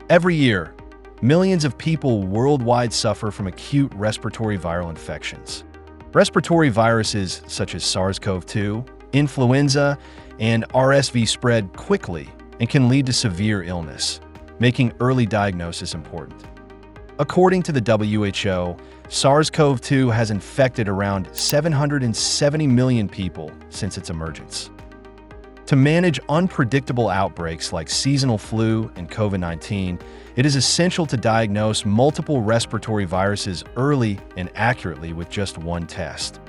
Every year, millions of people worldwide suffer from acute respiratory viral infections. Respiratory viruses such as SARS-CoV-2, influenza, and RSV spread quickly and can lead to severe illness, making early diagnosis important. According to the WHO, SARS-CoV-2 has infected around 770 million people since its emergence. To manage unpredictable outbreaks like seasonal flu and COVID-19, it is essential to diagnose multiple respiratory viruses early and accurately with just one test.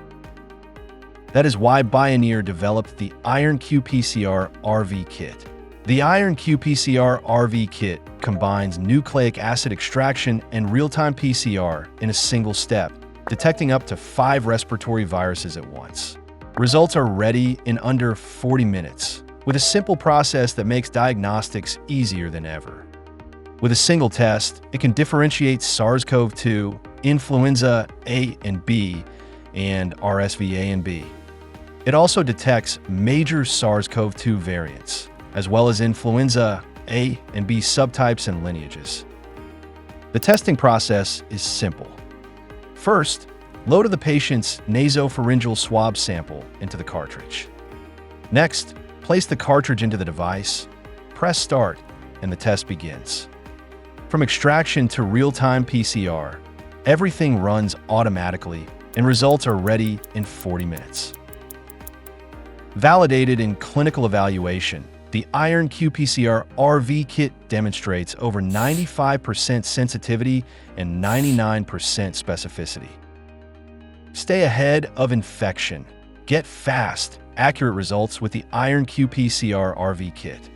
That is why Bioneer developed the IRON-qPCR RV Kit. The IRON-qPCR RV Kit combines nucleic acid extraction and real-time PCR in a single step, detecting up to 5 respiratory viruses at once. Results are ready in under 40 minutes, with a simple process that makes diagnostics easier than ever. With a single test, it can differentiate SARS-CoV-2, Influenza A and B, and RSV A and B. It also detects major SARS-CoV-2 variants, as well as Influenza A and B subtypes and lineages. The testing process is simple. First, load the patient's nasopharyngeal swab sample into the cartridge. Next, place the cartridge into the device, press start, and the test begins. From extraction to real-time PCR, everything runs automatically and results are ready in 40 minutes. Validated in clinical evaluation, the IRON-qPCR RV Kit demonstrates over 95% sensitivity and 99% specificity. Stay ahead of infection. Get fast, accurate results with the IRON-qPCR RV Kit.